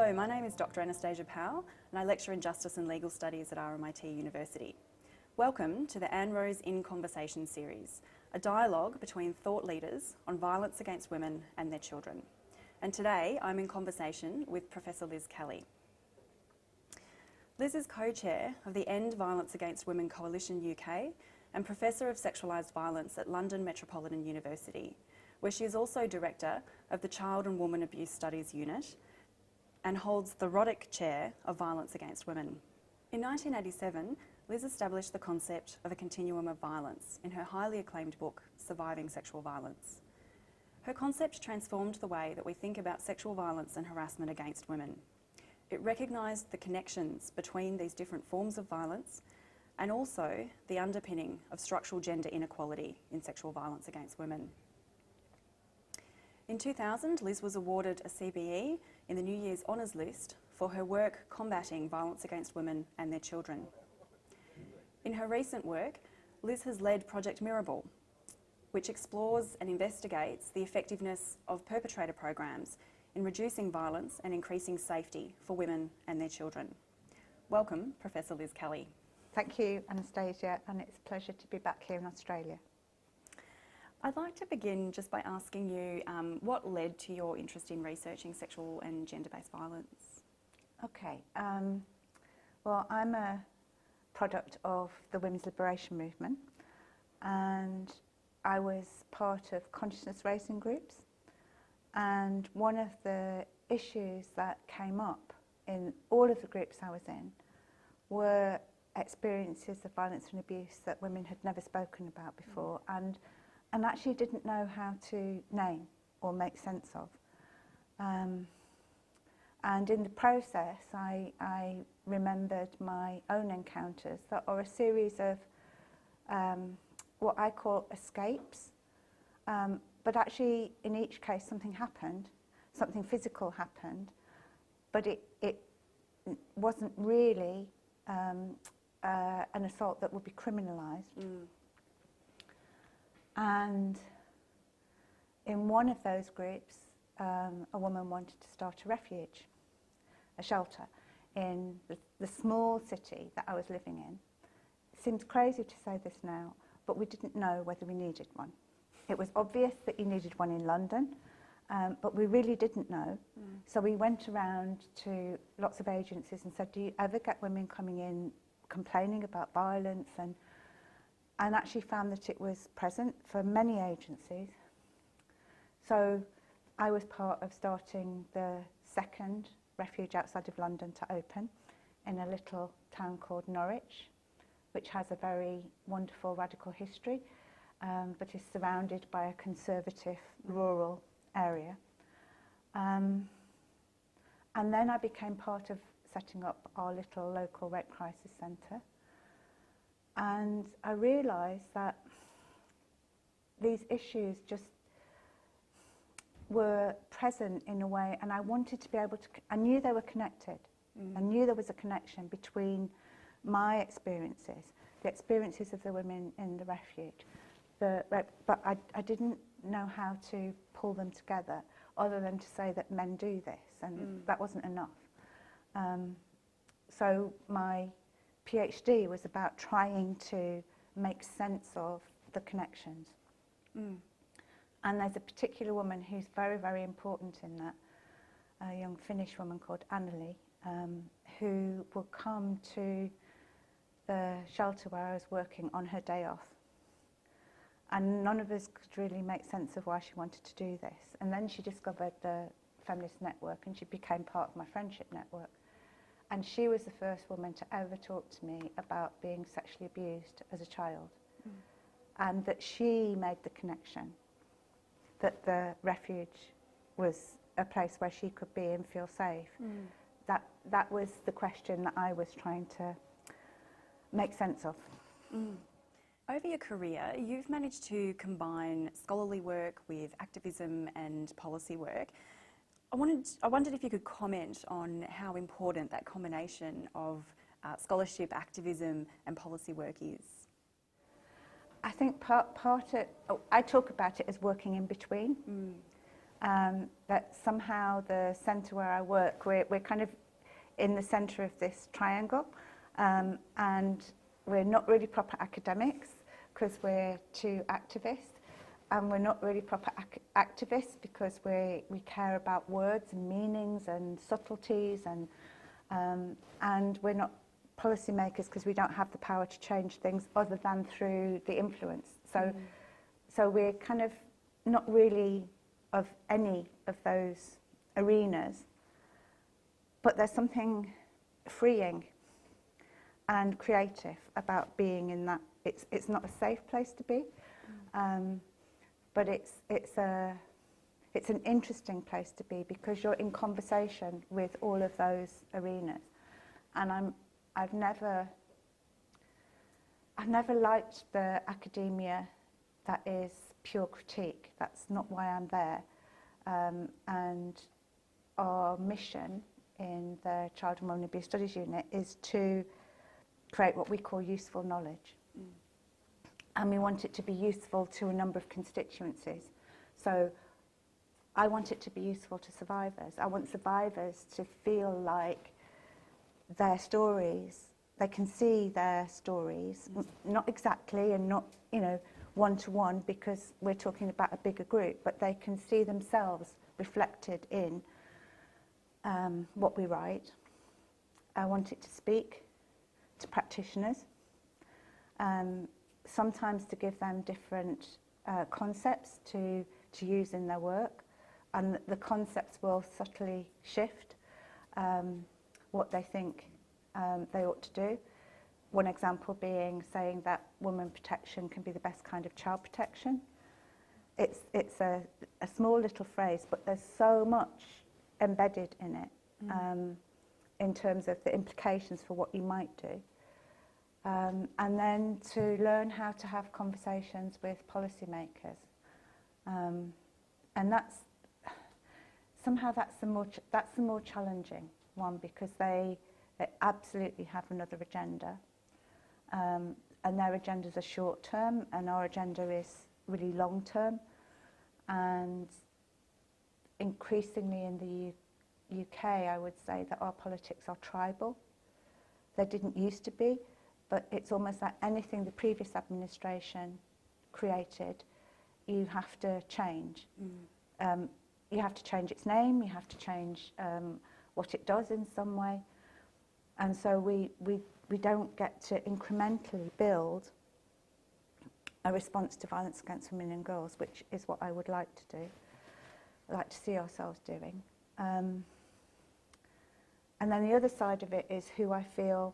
Hello, my name is Dr Anastasia Powell and I lecture in Justice and Legal Studies at RMIT University. Welcome to the ANROWS inConversation series, a dialogue between thought leaders on violence against women and their children. And today I'm in conversation with Professor Liz Kelly. Liz is co-chair of the End Violence Against Women Coalition UK and Professor of Sexualised Violence at London Metropolitan University, where she is also Director of the Child and Woman Abuse Studies Unit and holds the Roddick Chair of Violence Against Women. In 1987, Liz established the concept of a continuum of violence in her highly acclaimed book, Surviving Sexual Violence. Her concept transformed the way that we think about sexual violence and harassment against women. It recognised the connections between these different forms of violence and also the underpinning of structural gender inequality in sexual violence against women. In 2000, Liz was awarded a CBE in the New Year's Honours List for her work combating violence against women and their children. In her recent work, Liz has led Project Mirabal, which explores and investigates the effectiveness of perpetrator programs in reducing violence and increasing safety for women and their children. Welcome, Professor Liz Kelly. Thank you, Anastasia, and it's a pleasure to be back here in Australia. I'd like to begin just by asking you what led to your interest in researching sexual and gender-based violence? Okay, well, I'm a product of the women's liberation movement, and I was part of consciousness raising groups, and one of the issues that came up in all of the groups I was in were experiences of violence and abuse that women had never spoken about before and actually didn't know how to name or make sense of. And in the process, I remembered my own encounters that are a series of what I call escapes, but actually in each case something happened, something physical happened, but it wasn't really an assault that would be criminalised. And in one of those groups, a woman wanted to start a refuge, a shelter, in the small city that I was living in. It seems crazy to say this now, but we didn't know whether we needed one. It was obvious that you needed one in London, but we really didn't know. So we went around to lots of agencies and said, do you ever get women coming in complaining about violence? And actually found that it was present for many agencies. So I was part of starting the second refuge outside of London to open in a little town called Norwich, which has a very wonderful radical history, but is surrounded by a conservative rural area. And then I became part of setting up our little local rape crisis centre. And I realised that these issues just were present in a way, and I wanted to be able to, I knew they were connected. I knew there was a connection between my experiences, the experiences of the women in the refuge, but I didn't know how to pull them together other than to say that men do this, and that wasn't enough. So my PhD was about trying to make sense of the connections. And there's a particular woman who's very, very important in that, a young Finnish woman called Anneli, who will come to the shelter where I was working on her day off. And none of us could really make sense of why she wanted to do this. And then she discovered the Feminist network and she became part of my friendship network. And she was the first woman to ever talk to me about being sexually abused as a child. And that she made the connection that the refuge was a place where she could be and feel safe. That was the question that I was trying to make sense of. Over your career, you've managed to combine scholarly work with activism and policy work. I wondered if you could comment on how important that combination of scholarship, activism and policy work is. I think I talk about it as working in between. that somehow the centre where I work, we're kind of in the centre of this triangle, and we're not really proper academics because we're two activists, and we're not really proper activists because we care about words and meanings and subtleties, and we're not policymakers because we don't have the power to change things other than through the influence. So we're kind of not really of any of those arenas, but there's something freeing and creative about being in that. It's not a safe place to be, but it's an interesting place to be because you're in conversation with all of those arenas, and I've never liked the academia that is pure critique. That's not why I'm there. And our mission in the Child and Women Abuse Studies Unit is to create what we call useful knowledge. And we want it to be useful to a number of constituencies. So I want it to be useful to survivors. I want survivors to feel like their stories, they can see their stories, not exactly and not, one-to-one, because we're talking about a bigger group, but they can see themselves reflected in what we write. I want it to speak to practitioners, sometimes to give them different concepts to use in their work, and the concepts will subtly shift what they think they ought to do. One example being saying that women protection can be the best kind of child protection. It's a small little phrase, but there's so much embedded in it in terms of the implications for what you might do. And then to learn how to have conversations with policymakers. And that's the more challenging one, because they absolutely have another agenda. And their agendas are short term, and our agenda is really long term. And increasingly in the UK, I would say that our politics are tribal. They didn't used to be, but it's almost like anything the previous administration created, you have to change. You have to change its name, you have to change what it does in some way. And so we don't get to incrementally build a response to violence against women and girls, which is what I would like to do, like to see ourselves doing. And then the other side of it is who I feel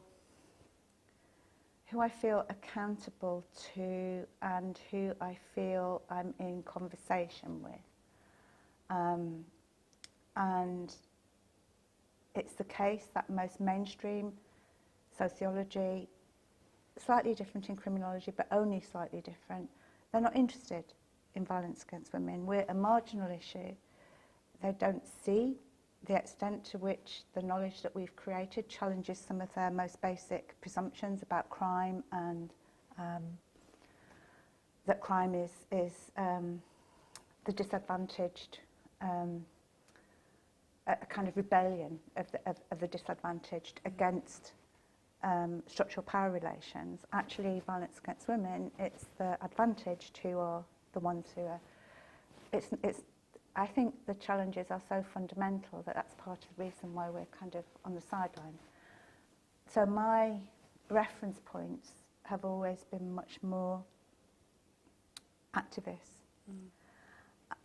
accountable to and who I feel I'm in conversation with. And it's the case that most mainstream sociology, slightly different in criminology, but only slightly different, they're not interested in violence against women. We're a marginal issue. They don't see the extent to which the knowledge that we've created challenges some of their most basic presumptions about crime, and that crime is the disadvantaged, a kind of rebellion of the disadvantaged against structural power relations. Actually, violence against women, it's the advantaged who are the ones who are. I think the challenges are so fundamental that that's part of the reason why we're kind of on the sideline. So my reference points have always been much more activists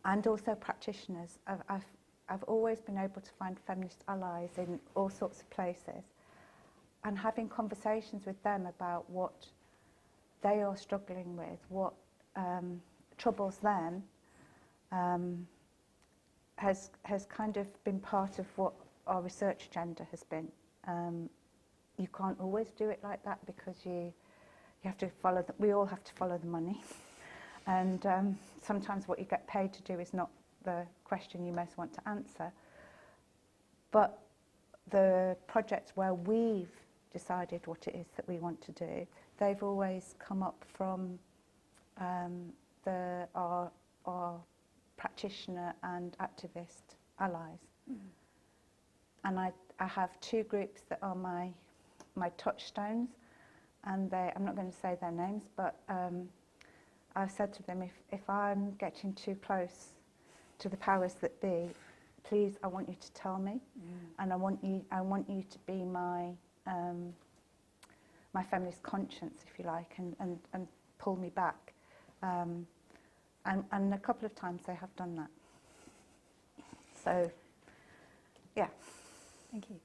and also practitioners. I've always been able to find feminist allies in all sorts of places, and having conversations with them about what they are struggling with, what troubles them, has kind of been part of what our research agenda has been. You can't always do it like that because you have to follow, we all have to follow the money. And sometimes what you get paid to do is not the question you most want to answer. But the projects where we've decided what it is that we want to do, they've always come up from our practitioner and activist allies. And I have two groups that are my touchstones, and I'm not going to say their names, but I've said to them, if I'm getting too close to the powers that be, please, I want you to tell me, and I want you to be my feminist conscience, if you like, and pull me back. And a couple of times they have done that. So, yeah. Thank you.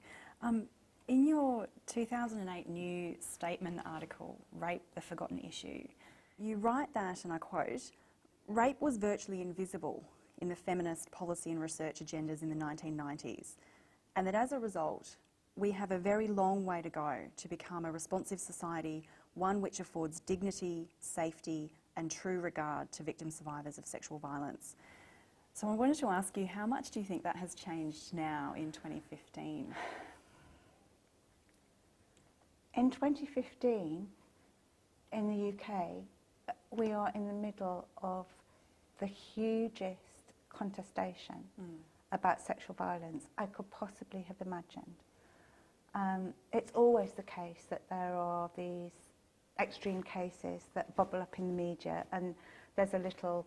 In your 2008 New Statement article, Rape, the Forgotten Issue, you write that, and I quote, "Rape was virtually invisible in the feminist policy and research agendas in the 1990s, and that as a result, we have a very long way to go to become a responsive society, one which affords dignity, safety, and true regard to victim survivors of sexual violence." So I wanted to ask you, how much do you think that has changed now in 2015? In 2015, in the UK, we are in the middle of the hugest contestation about sexual violence I could possibly have imagined. It's always the case that there are these extreme cases that bubble up in the media, and there's a little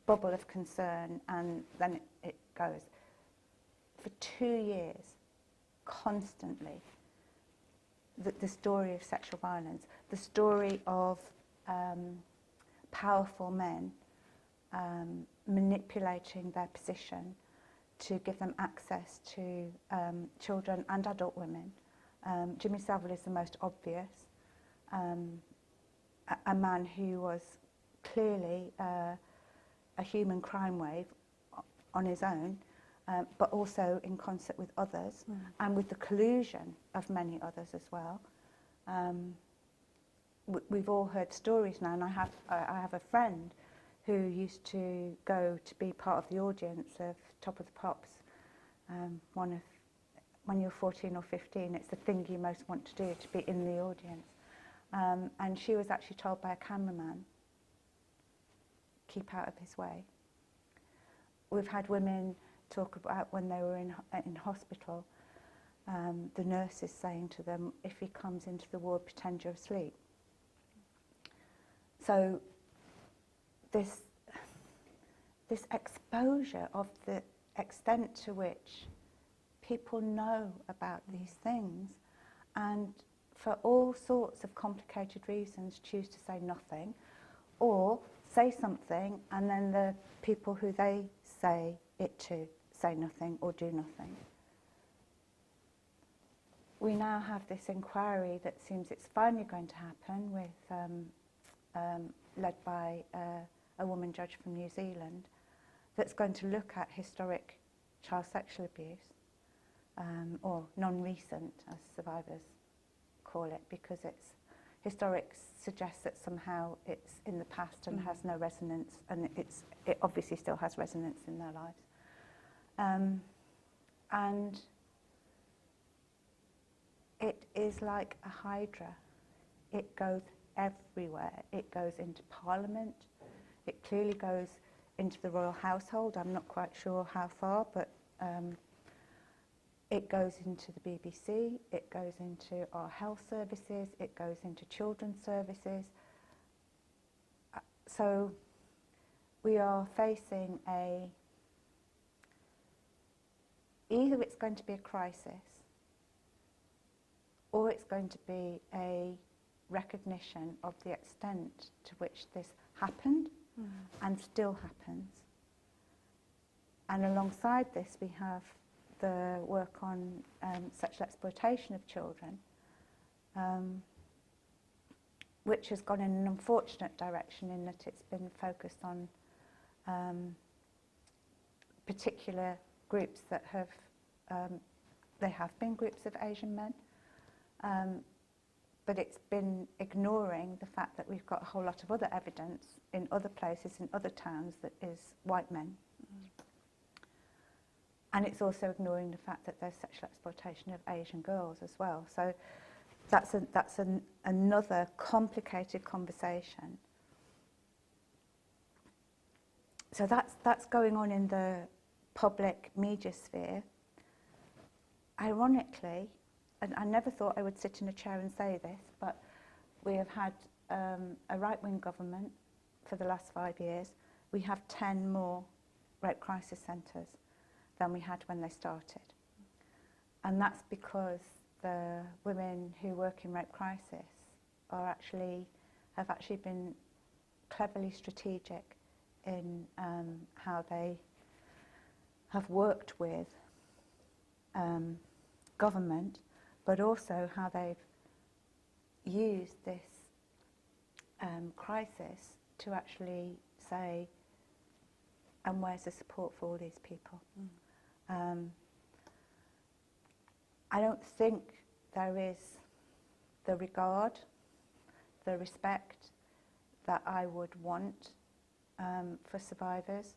bubble of concern, and then it goes. For 2 years, constantly, the story of sexual violence, the story of powerful men manipulating their position to give them access to children and adult women. Jimmy Savile is the most obvious, a man who was clearly a human crime wave on his own, but also in concert with others, and with the collusion of many others as well. We've all heard stories now, and I have a friend who used to go to be part of the audience of Top of the Pops. When you're 14 or 15, it's the thing you most want to do, to be in the audience. And she was actually told by a cameraman, keep out of his way. We've had women talk about when they were in hospital, the nurses saying to them, if he comes into the ward, pretend you're asleep. So this exposure of the extent to which people know about these things, and for all sorts of complicated reasons choose to say nothing, or say something and then the people who they say it to say nothing or do nothing. We now have this inquiry that seems it's finally going to happen, with led by a woman judge from New Zealand, that's going to look at historic child sexual abuse, or non-recent, as survivors call it, because it's historic suggests that somehow it's in the past and has no resonance, and it obviously still has resonance in their lives. And it is like a hydra. It goes everywhere. It goes into Parliament. It clearly goes into the royal household. I'm not quite sure how far, but it goes into the BBC, it goes into our health services, it goes into children's services. So we are facing either it's going to be a crisis, or it's going to be a recognition of the extent to which this happened and still happens. And alongside this, we have the work on sexual exploitation of children, which has gone in an unfortunate direction in that it's been focused on particular groups that have, they have been groups of Asian men, but it's been ignoring the fact that we've got a whole lot of other evidence in other places, in other towns, that is white men. And it's also ignoring the fact that there's sexual exploitation of Asian girls as well. So that's another complicated conversation. so that's going on in the public media sphere. Ironically, and I never thought I would sit in a chair and say this, but we have had a right-wing government for the last 5 years. We have 10 more rape crisis centres than we had when they started. And that's because the women who work in rape crisis have actually been cleverly strategic in how they have worked with government, but also how they've used this crisis to actually say, and where's the support for all these people? I don't think there is the regard, the respect that I would want for survivors.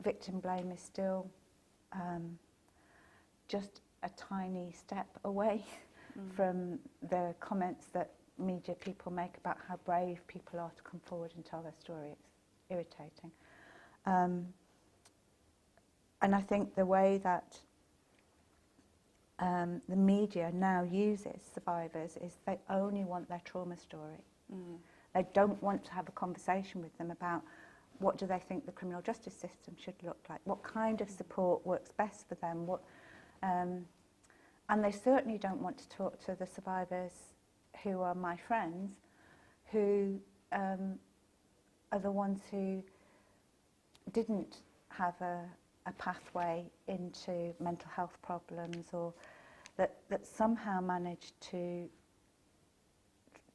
Victim blame is still just a tiny step away from the comments that media people make about how brave people are to come forward and tell their story. It's irritating. And I think the way that the media now uses survivors is they only want their trauma story. They don't want to have a conversation with them about what do they think the criminal justice system should look like, what kind of support works best for them, and they certainly don't want to talk to the survivors who are my friends, who are the ones who didn't have a pathway into mental health problems, or that somehow managed to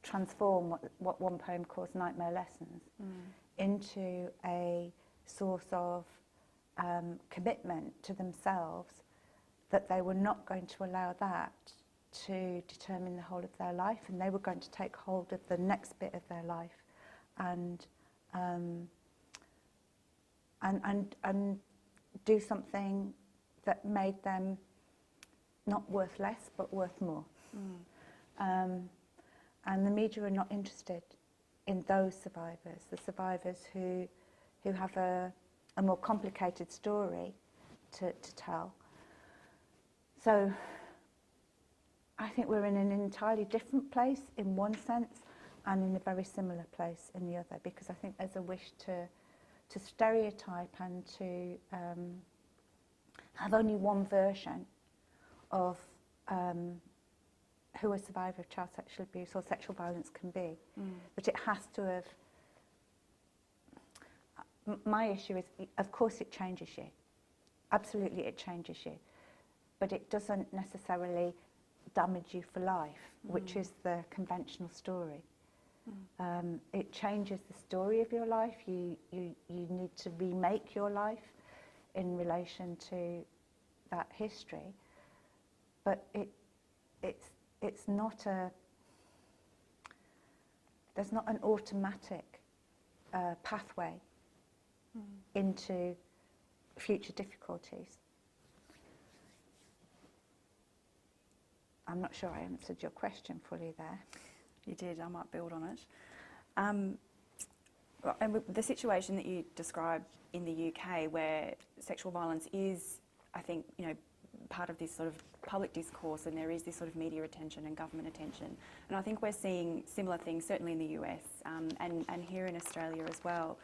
transform what one poem calls nightmare lessons into a source of commitment to themselves, that they were not going to allow that to determine the whole of their life, and they were going to take hold of the next bit of their life and do something that made them not worth less but worth more. And the media are not interested in those survivors, the survivors who have a more complicated story to tell. So I think we're in an entirely different place in one sense and in a very similar place in the other, because I think there's a wish to stereotype and to have only one version of who a survivor of child sexual abuse or sexual violence can be. But it has to have... My issue is, of course it changes you. Absolutely it changes you. But it doesn't necessarily damage you for life, which is the conventional story. It changes the story of your life. You need to remake your life in relation to that history. But it's not there's not an automatic pathway into future difficulties. I'm not sure I answered your question fully there. You did. I might build on it. And the situation that you described in the UK, where sexual violence is, I think, part of this sort of public discourse, and there is this sort of media attention and government attention. And I think we're seeing similar things, certainly in the US and here in Australia as well.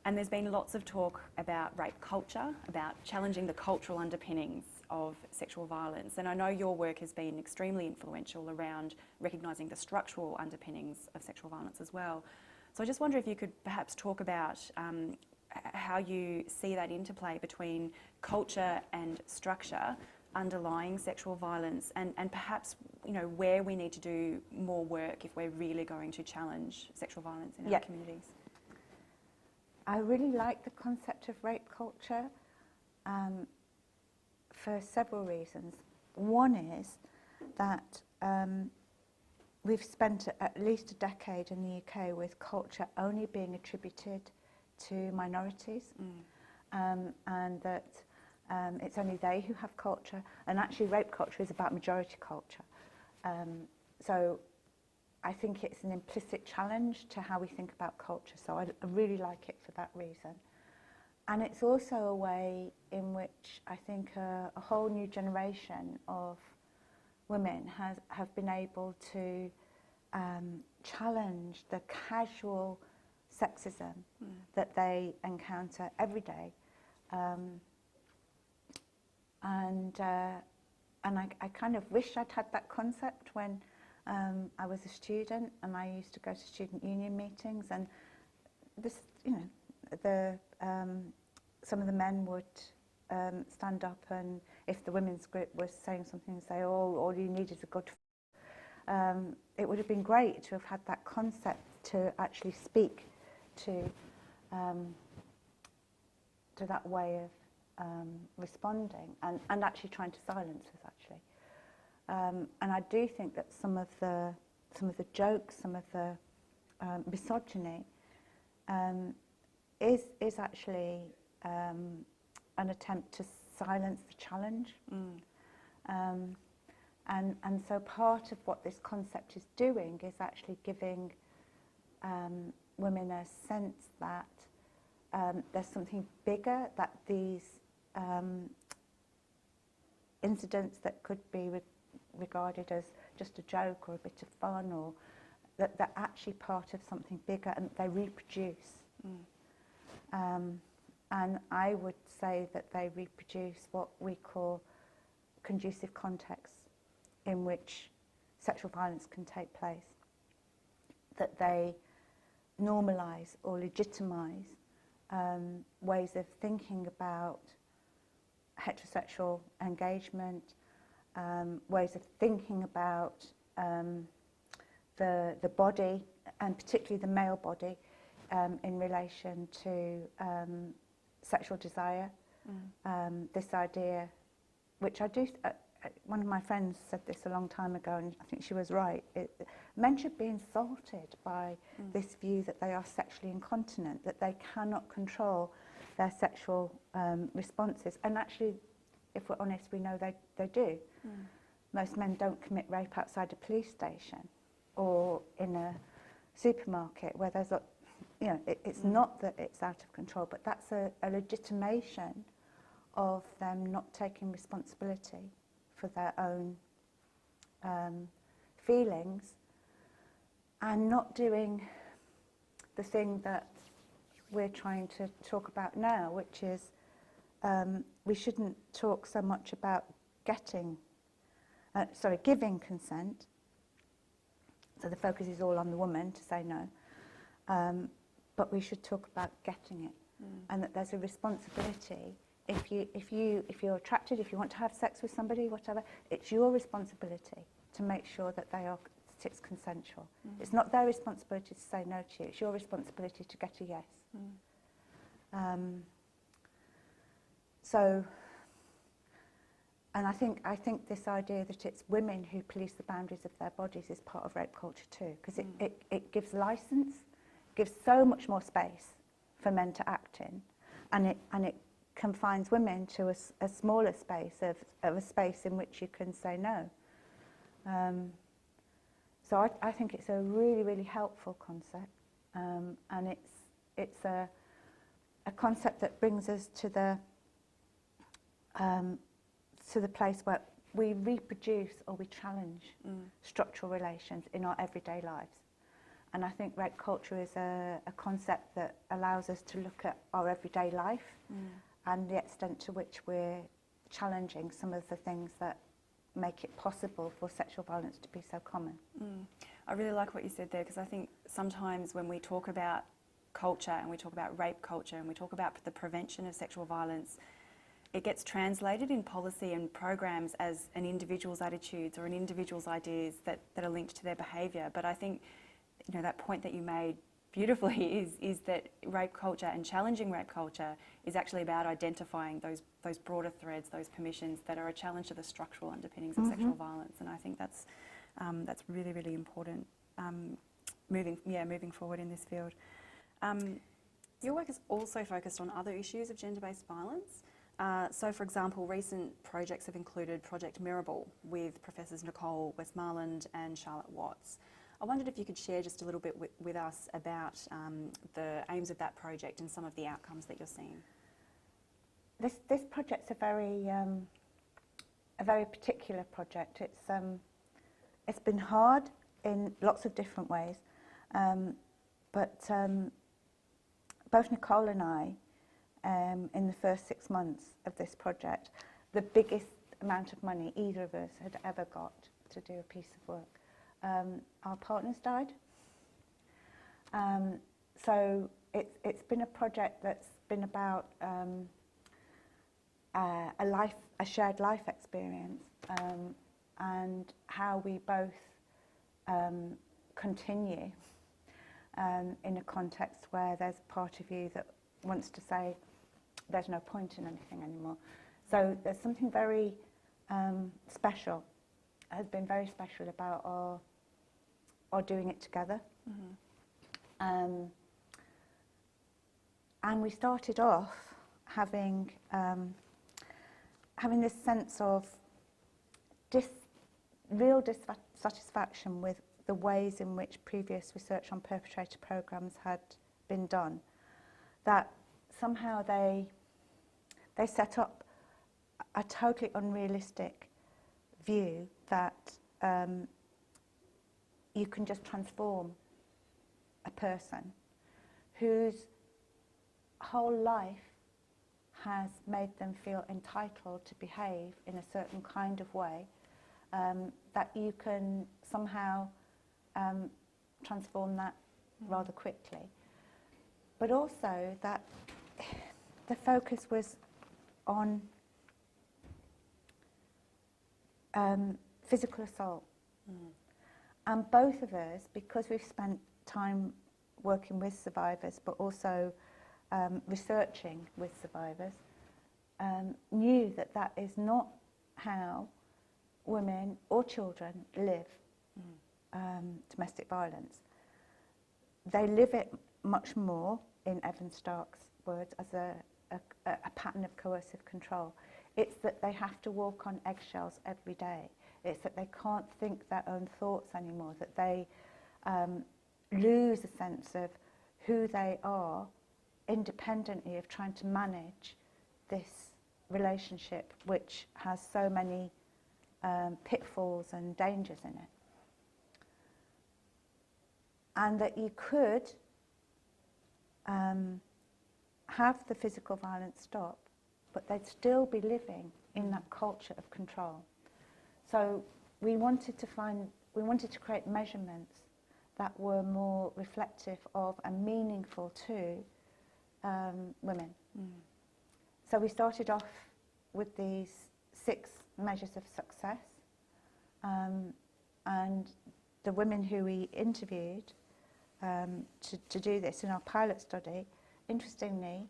And there's been lots of talk about rape culture, about challenging the cultural underpinnings of sexual violence. And I know your work has been extremely influential around recognising the structural underpinnings of sexual violence as well. So I just wonder if you could perhaps talk about how you see that interplay between culture and structure underlying sexual violence, and perhaps where we need to do more work if we're really going to challenge sexual violence in our communities. I really like the concept of rape culture for several reasons. One is that we've spent at least a decade in the UK with culture only being attributed to minorities, and that it's only they who have culture, and actually rape culture is about majority culture. So I think it's an implicit challenge to how we think about culture, so I really like it for that reason. And it's also a way in which I think a whole new generation of women have been able to challenge the casual sexism that they encounter every day. And I kind of wish I'd had that concept when I was a student, and I used to go to student union meetings, and this, you know, some of the men would stand up, and if the women's group was saying something, say, "Oh, all you need is a good." It would have been great to have had that concept to actually speak to that way of responding, and actually trying to silence us, actually. And I do think that some of the jokes, some of the misogyny is actually an attempt to silence the challenge. And so part of what this concept is doing is actually giving women a sense that there's something bigger, that these incidents that could be regarded as just a joke or a bit of fun, or that they're actually part of something bigger, and they reproduce. And I would say that they reproduce what we call conducive contexts in which sexual violence can take place, that they normalise or legitimise ways of thinking about heterosexual engagement, ways of thinking about the body, and particularly the male body, in relation to sexual desire. This idea, which I do, one of my friends said this a long time ago, and I think she was right. Men should be insulted by this view that they are sexually incontinent, that they cannot control their sexual responses. And actually, if we're honest, we know they do. Most men don't commit rape outside a police station or in a supermarket where there's a, you know, it's not that it's out of control, but that's a legitimation of them not taking responsibility for their own feelings, and not doing the thing that we're trying to talk about now, which is we shouldn't talk so much about giving consent. So the focus is all on the woman to say no, but we should talk about getting it, and that there's a responsibility. If you're attracted, if you want to have sex with somebody, whatever, it's your responsibility to make sure that it's consensual. It's not their responsibility to say no to you. It's your responsibility to get a yes. So, and I think this idea that it's women who police the boundaries of their bodies is part of rape culture too, because it gives license, gives so much more space for men to act in, and it confines women to a smaller space of a space in which you can say no. So I think it's a really, really helpful concept, and it's a concept that brings us to the place where we reproduce or we challenge structural relations in our everyday lives. And I think rape culture is a concept that allows us to look at our everyday life and the extent to which we're challenging some of the things that make it possible for sexual violence to be so common. I really like what you said there, because I think sometimes when we talk about culture and we talk about rape culture and we talk about the prevention of sexual violence, it gets translated in policy and programs as an individual's attitudes or an individual's ideas that are linked to their behaviour. But I think, you know, that point that you made beautifully is that rape culture and challenging rape culture is actually about identifying those broader threads, those permissions that are a challenge to the structural underpinnings of sexual violence. And I think that's really, really important moving forward in this field. Your work is also focused on other issues of gender-based violence. So, for example, recent projects have included Project Mirabal with Professors Nicole Westmoreland and Charlotte Watts. I wondered if you could share just a little bit with us about the aims of that project and some of the outcomes that you're seeing. This project's a very particular project. It's been hard in lots of different ways, but both Nicole and I, in the first 6 months of this project, the biggest amount of money either of us had ever got to do a piece of work. Our partners died. So it's been a project that's been about a shared life experience, and how we both continue in a context where there's part of you that wants to say there's no point in anything anymore. So there's something very special, has been very special about our doing it together. Mm-hmm. And we started off having this sense of real dissatisfaction with the ways in which previous research on perpetrator programmes had been done, that somehow they set up a totally unrealistic view that you can just transform a person whose whole life has made them feel entitled to behave in a certain kind of way, that you can somehow transform that rather quickly. But also that the focus was on physical assault. Mm. And both of us, because we've spent time working with survivors, but also researching with survivors, knew that that is not how women or children live domestic violence. They live it much more, in Evan Stark's words, as a pattern of coercive control. It's that they have to walk on eggshells every day. It's that they can't think their own thoughts anymore, that they lose a sense of who they are independently of trying to manage this relationship, which has so many pitfalls and dangers in it. And that you could have the physical violence stop, but they'd still be living in that culture of control. So we wanted to create measurements that were more reflective of and meaningful to women. Mm. So we started off with these 6 measures of success, and the women who we interviewed to do this in our pilot study, interestingly,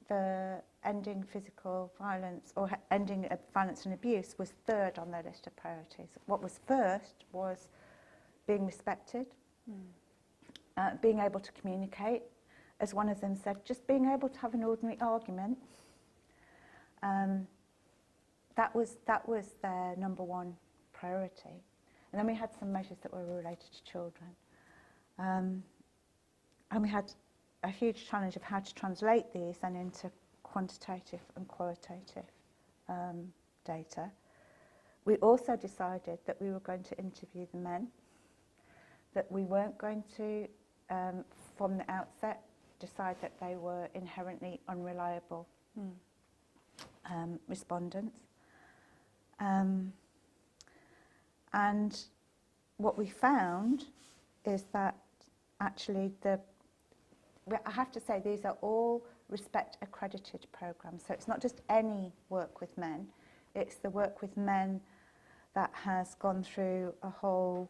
the ending physical violence or ending violence and abuse was 3rd on their list of priorities. What was first was being respected, being able to communicate. As one of them said, just being able to have an ordinary argument. That was their number 1 priority. And then we had some measures that were related to children. And we had a huge challenge of how to translate these then into quantitative and qualitative data. We also decided that we were going to interview the men, that we weren't going to, from the outset, decide that they were inherently unreliable respondents. And what we found is that actually I have to say these are all Respect accredited programmes. So it's not just any work with men, it's the work with men that has gone through a whole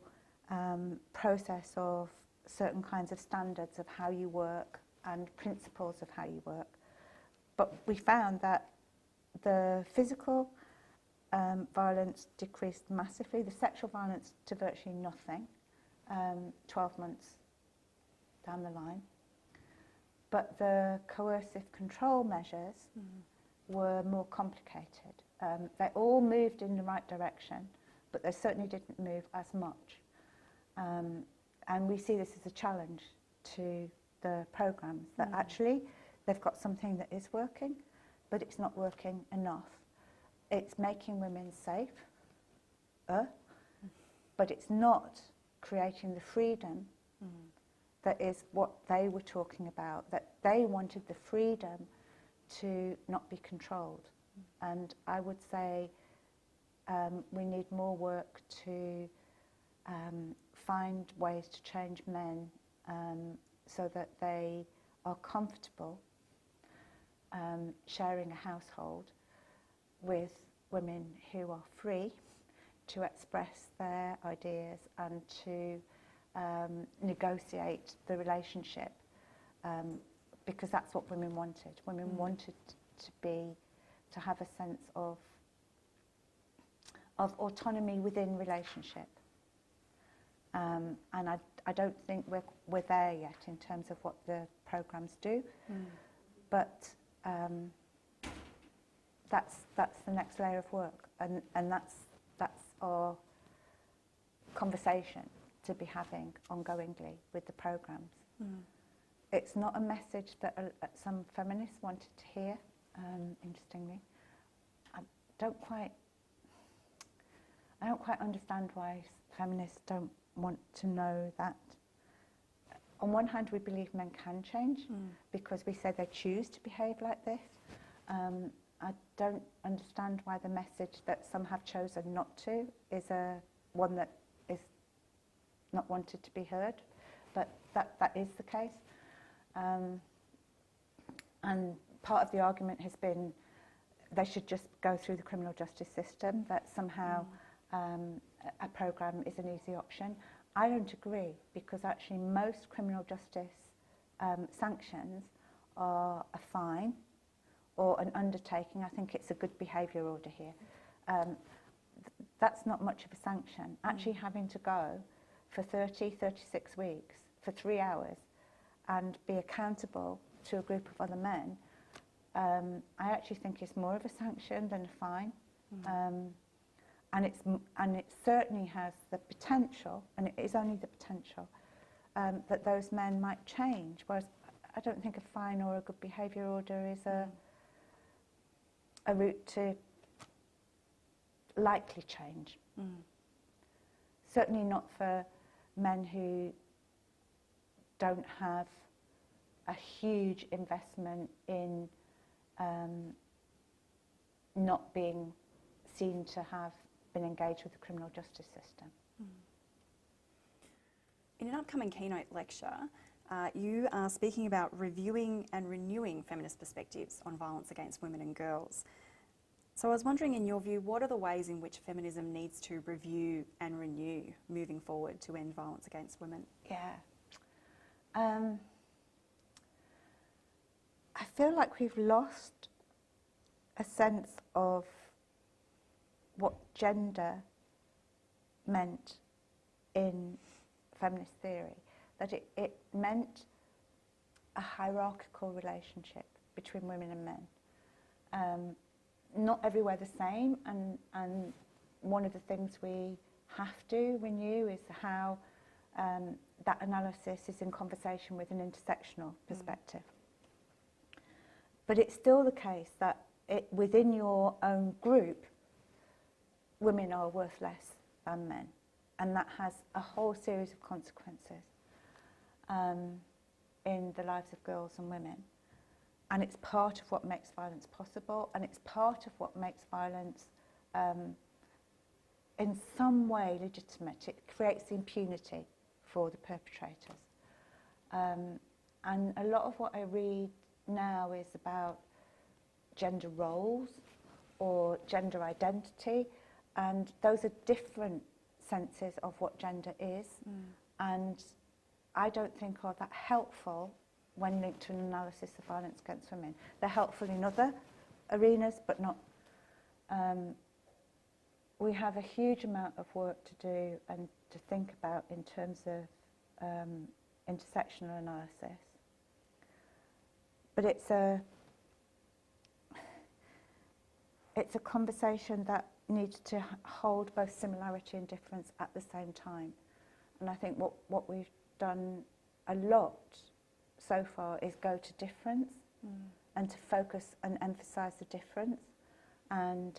process of certain kinds of standards of how you work and principles of how you work. But we found that the physical violence decreased massively, the sexual violence to virtually nothing, 12 months down the line. But the coercive control measures were more complicated. They all moved in the right direction, but they certainly didn't move as much. And we see this as a challenge to the programmes, that actually they've got something that is working, but it's not working enough. It's making women safe, but it's not creating the freedom that is what they were talking about, that they wanted the freedom to not be controlled. And I would say we need more work to find ways to change men so that they are comfortable sharing a household with women who are free to express their ideas and to negotiate the relationship, because that's what women wanted. Women wanted to have a sense of autonomy within relationship, and I don't think we're there yet in terms of what the programmes do, but that's the next layer of work, and that's our conversation to be having ongoingly with the programmes. It's not a message that some feminists wanted to hear, interestingly. I don't quite understand why feminists don't want to know that. On one hand, we believe men can change because we say they choose to behave like this. I don't understand why the message that some have chosen not to is one that is not wanted to be heard, but that is the case. And part of the argument has been they should just go through the criminal justice system, that somehow a programme is an easy option. I don't agree, because actually most criminal justice sanctions are a fine or an undertaking. I think it's a good behaviour order here. That's not much of a sanction. Actually having to go for 36 weeks, for 3 hours, and be accountable to a group of other men, I actually think is more of a sanction than a fine. And it certainly has the potential, and it is only the potential, that those men might change. Whereas I don't think a fine or a good behaviour order is a route to likely change. Certainly not for men who don't have a huge investment in not being seen to have been engaged with the criminal justice system. In an upcoming keynote lecture, you are speaking about reviewing and renewing feminist perspectives on violence against women and girls. So I was wondering, in your view, what are the ways in which feminism needs to review and renew moving forward to end violence against women? Yeah. I feel like we've lost a sense of what gender meant in feminist theory, that it meant a hierarchical relationship between women and men. Not everywhere the same, and one of the things we have to renew is how that analysis is in conversation with an intersectional perspective. But it's still the case that within your own group, women are worth less than men, and that has a whole series of consequences in the lives of girls and women. And it's part of what makes violence possible, and it's part of what makes violence in some way legitimate. It creates the impunity for the perpetrators. And a lot of what I read now is about gender roles or gender identity, and those are different senses of what gender is, and I don't think are that helpful when linked to an analysis of violence against women. They're helpful in other arenas, but not. We have a huge amount of work to do and to think about in terms of intersectional analysis. But it's a conversation that needs to hold both similarity and difference at the same time. And I think what we've done a lot so far is go to difference and to focus and emphasise the difference. And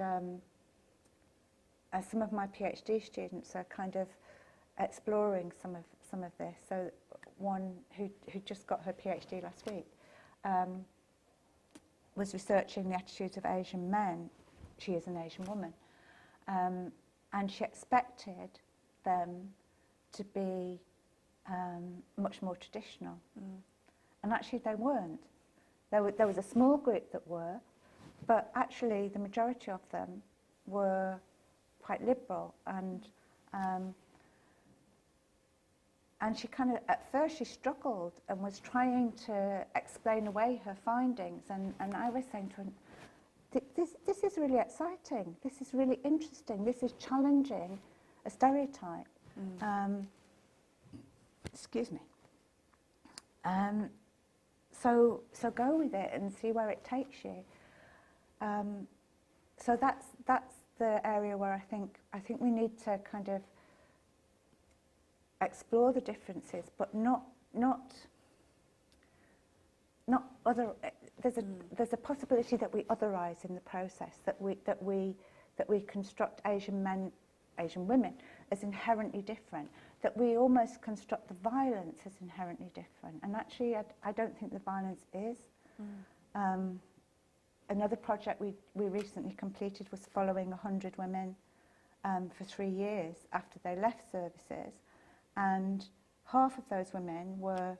some of my PhD students are kind of exploring some of this. So one who just got her PhD last week was researching the attitudes of Asian men. She is an Asian woman. And she expected them to be much more traditional. And actually they weren't. There was a small group that were, but actually the majority of them were quite liberal. And she kind of, at first she struggled and was trying to explain away her findings. And I was saying to her, this is really exciting. This is really interesting. This is challenging a stereotype. Excuse me. So go with it and see where it takes you. So that's the area where I think we need to kind of explore the differences, but not other. There's a possibility that we otherize in the process, that we construct Asian men, Asian women as inherently different, that we almost construct the violence as inherently different. And actually, I don't think the violence is. Another project we recently completed was following 100 women for 3 years after they left services. And half of those women were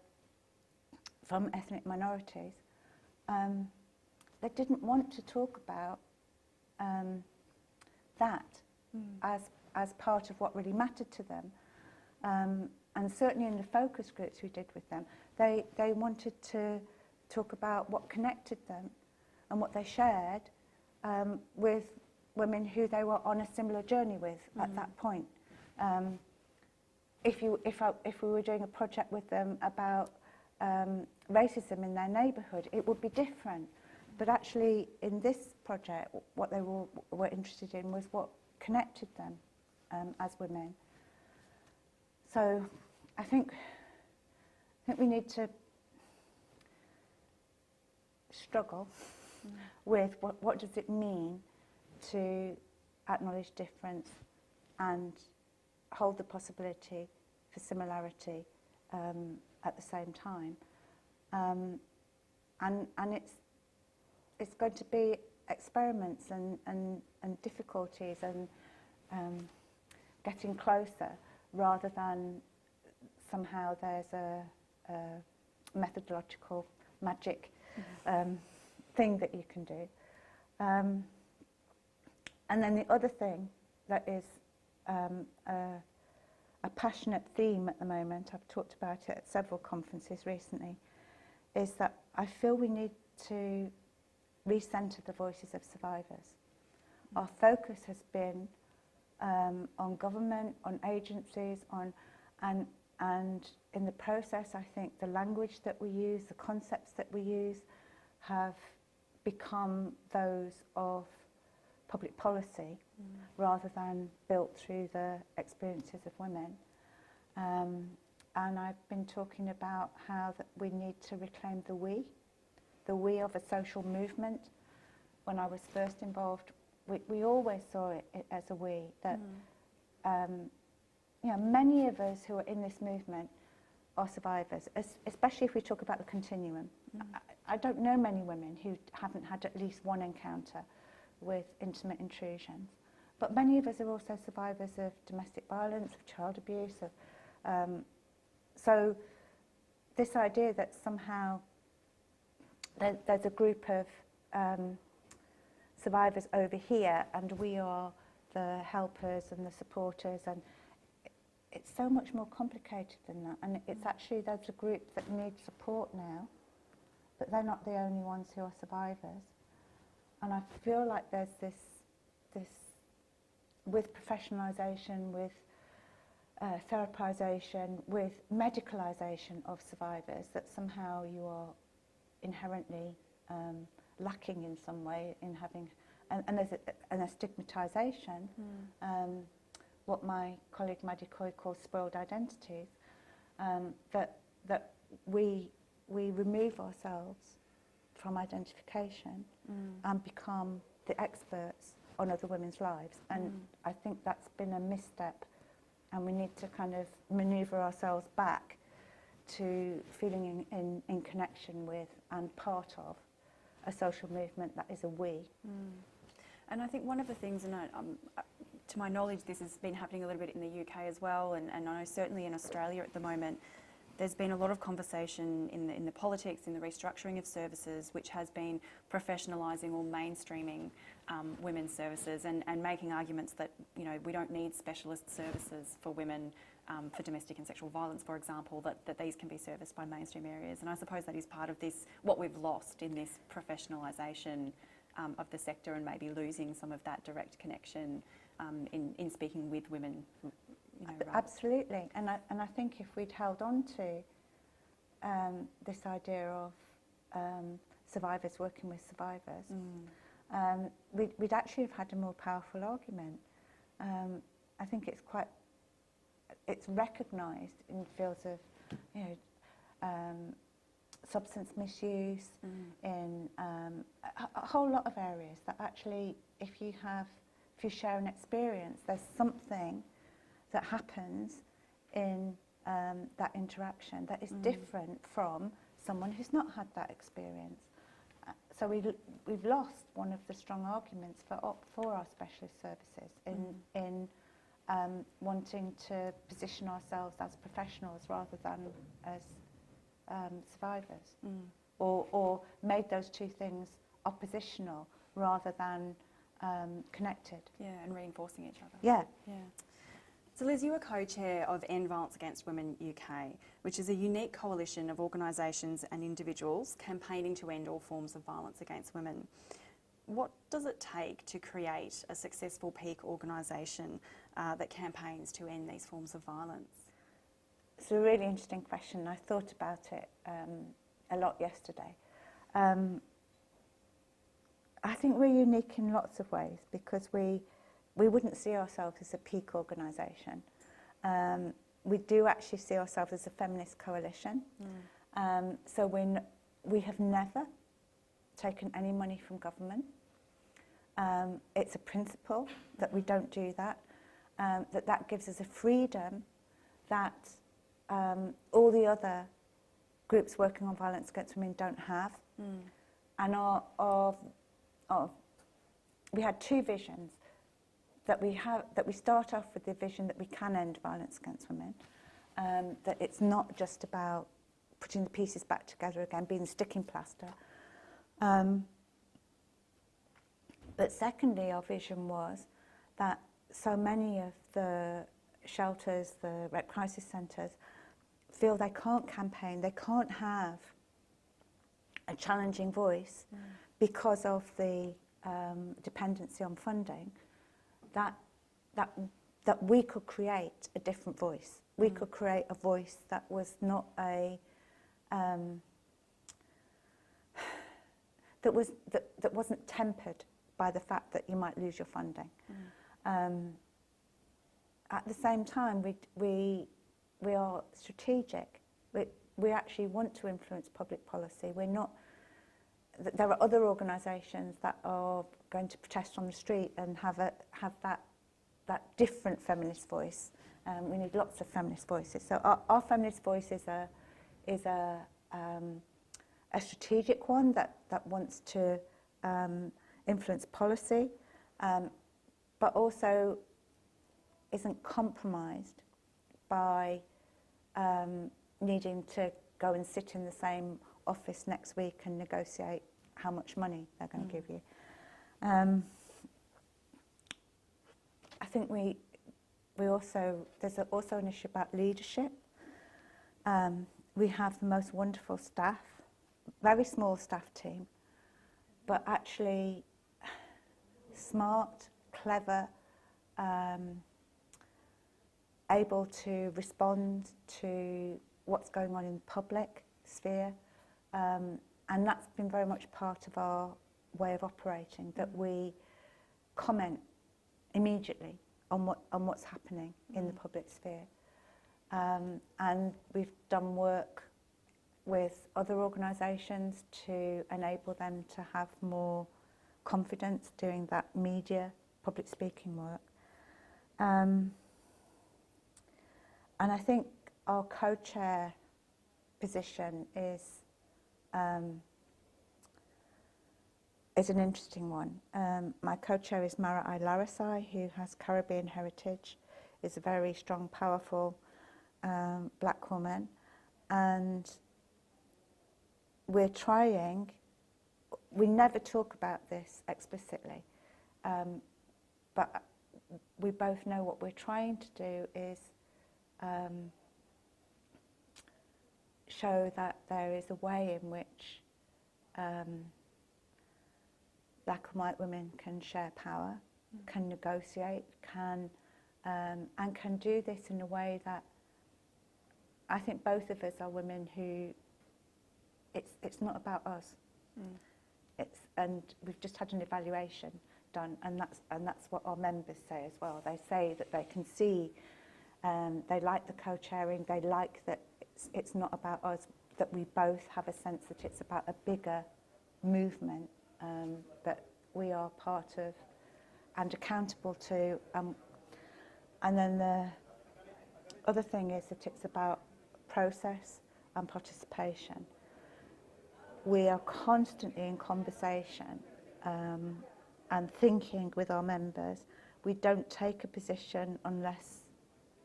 from ethnic minorities. They didn't want to talk about that as part of what really mattered to them. And certainly in the focus groups we did with them, they wanted to talk about what connected them and what they shared with women who they were on a similar journey with at that point. If we were doing a project with them about racism in their neighbourhood, it would be different. But actually, in this project, what they were interested in was what connected them as women. So I think we need to struggle with what does it mean to acknowledge difference and hold the possibility for similarity at the same time. And it's going to be experiments and difficulties and getting closer, rather than somehow there's a methodological magic thing that you can do. And then the other thing that is a passionate theme at the moment, I've talked about it at several conferences recently, is that I feel we need to recenter the voices of survivors. Our focus has been on government, on agencies, and in the process I think the language that we use, the concepts that we use have become those of public policy rather than built through the experiences of women. And I've been talking about how that we need to reclaim the we of a social movement. When I was first involved, we always saw it as a we, that many of us who are in this movement are survivors, especially if we talk about the continuum. I don't know many women who haven't had at least one encounter with intimate intrusions, but many of us are also survivors of domestic violence, of child abuse. So this idea that somehow there's a group of survivors over here and we are the helpers and the supporters, and it's so much more complicated than that. And it's actually, there's a group that needs support now, but they're not the only ones who are survivors. And I feel like there's this with professionalisation, with therapization, with medicalisation of survivors, that somehow you are inherently lacking in some way in having, and there's a stigmatisation, what my colleague Maddie Coy calls spoiled identities. that we remove ourselves from identification and become the experts on other women's lives. And I think that's been a misstep, and we need to kind of manoeuvre ourselves back to feeling in connection with and part of a social movement that is a we. And I think one of the things, and to my knowledge, this has been happening a little bit in the UK as well, and I know certainly in Australia at the moment, there's been a lot of conversation in the politics, in the restructuring of services, which has been professionalising or mainstreaming women's services and making arguments that, you know, we don't need specialist services for women for domestic and sexual violence, for example, that these can be serviced by mainstream areas. And I suppose that is part of this, what we've lost in this professionalisation of the sector, and maybe losing some of that direct connection in speaking with women. You know, right? Absolutely, and I think if we'd held on to this idea of survivors working with survivors, we'd actually have had a more powerful argument. I think it's recognised in fields of, you know, substance misuse, in a whole lot of areas, that actually, if you share an experience, there's something that happens in that interaction that is different from someone who's not had that experience. So we've lost one of the strong arguments for our specialist services in wanting to position ourselves as professionals rather than as survivors, or made those two things oppositional rather than connected. Yeah, and reinforcing each other. Yeah. Yeah. So Liz, you are co-chair of End Violence Against Women UK, which is a unique coalition of organisations and individuals campaigning to end all forms of violence against women. What does it take to create a successful peak organisation that campaigns to end these forms of violence? It's a really interesting question. I thought about it a lot yesterday. I think we're unique in lots of ways because we wouldn't see ourselves as a peak organisation. We do actually see ourselves as a feminist coalition. So we have never taken any money from government. It's a principle that we don't do that. That gives us a freedom that all the other groups working on violence against women don't have. And we had two visions. That we start off with the vision that we can end violence against women, that it's not just about putting the pieces back together again, being sticking plaster. But secondly, our vision was that so many of the shelters, the rape crisis centres, feel they can't campaign, they can't have a challenging voice because of the dependency on funding. That we could create a different voice. We could create a voice that was not that wasn't tempered by the fact that you might lose your funding. At the same time, we are strategic. We actually want to influence public policy. We're not. There are other organisations that are going to protest on the street and have that different feminist voice. We need lots of feminist voices. So our feminist voice is a strategic one that wants to influence policy, but also isn't compromised by needing to go and sit in the same office next week and negotiate how much money they're going to give you. I think there's also an issue about leadership. We have the most wonderful staff, very small staff team, but actually smart, clever, able to respond to what's going on in the public sphere. And that's been very much part of our way of operating, that we comment immediately on what's happening in the public sphere. And we've done work with other organisations to enable them to have more confidence doing that media, public speaking work. And I think our co-chair position is an interesting one. My co-chair is Mara Larasai, who has Caribbean heritage, is a very strong, powerful black woman, and we're trying, we never talk about this explicitly, but we both know what we're trying to do is show that there is a way in which black and white women can share power, can negotiate, and can do this in a way that I think both of us are women who it's not about us. And we've just had an evaluation done, and that's what our members say as well. They say that they can see, they like the co-chairing, they like that it's not about us, that we both have a sense that it's about a bigger movement that we are part of and accountable to. And then the other thing is that it's about process and participation. We are constantly in conversation and thinking with our members. We don't take a position unless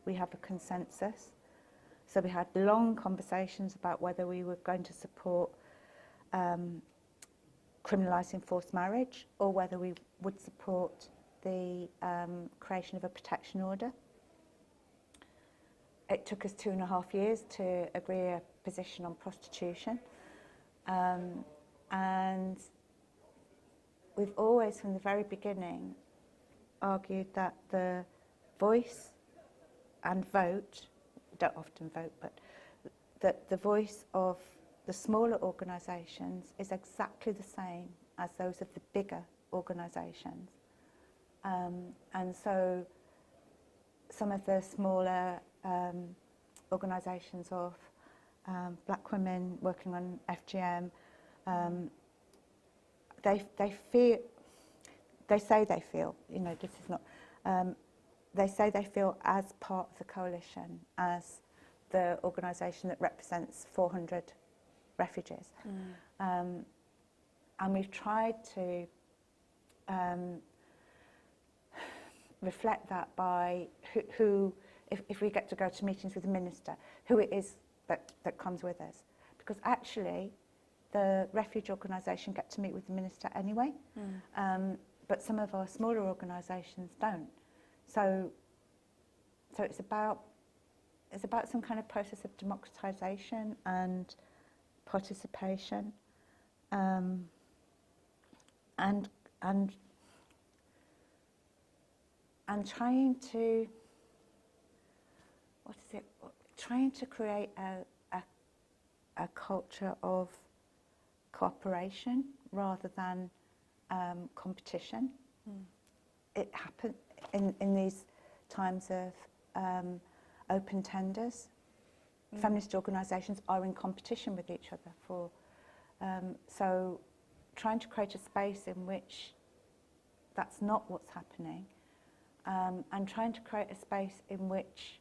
we have a consensus. So we had long conversations about whether we were going to support criminalising forced marriage or whether we would support the creation of a protection order. It took us 2.5 years to agree a position on prostitution. And we've always, from the very beginning, argued that the voice and vote, we don't often vote, but that the voice of the smaller organisations is exactly the same as those of the bigger organisations. And so some of the smaller organisations of black women working on FGM, they say they feel, you know, this is not, they say they feel as part of the coalition as the organisation that represents 400 refugees. And we've tried to reflect that by who if we get to go to meetings with the minister, who it is that comes with us. Because actually, the refuge organisation get to meet with the minister anyway, but some of our smaller organisations don't. So it's about some kind of process of democratisation and participation, and trying to, trying to create a culture of cooperation rather than competition. It happens in these times of open tenders. Feminist organisations are in competition with each other for, so trying to create a space in which that's not what's happening, and trying to create a space in which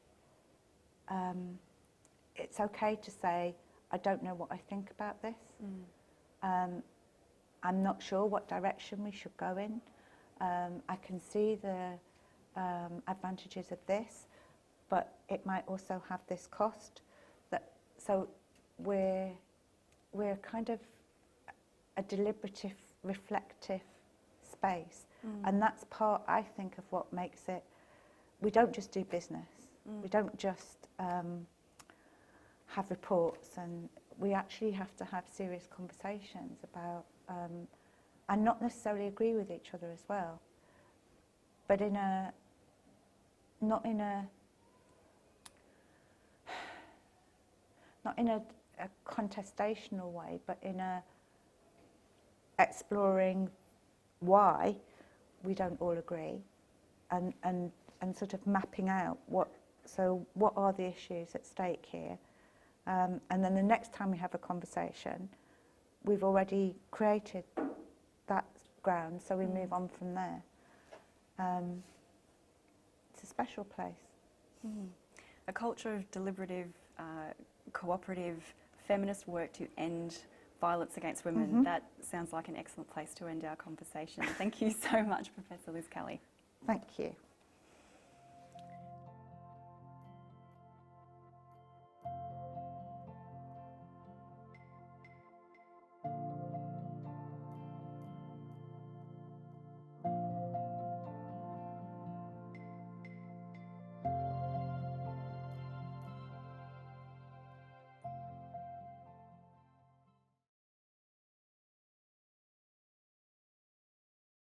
it's okay to say, I don't know what I think about this. I'm not sure what direction we should go in. I can see the advantages of this, but it might also have this cost. So we're kind of a deliberative, reflective space, and that's part, I think, of what makes it. We don't just do business. We don't just have reports, and we actually have to have serious conversations about, and not necessarily agree with each other as well, but not in a contestational way, but in a exploring why we don't all agree, and sort of mapping out what So what are the issues at stake here? And then the next time we have a conversation, we've already created that ground, so we move on from there. It's a special place. A culture of deliberative, cooperative, feminist work to end violence against women. That sounds like an excellent place to end our conversation. Thank you so much, Professor Liz Kelly. Thank you.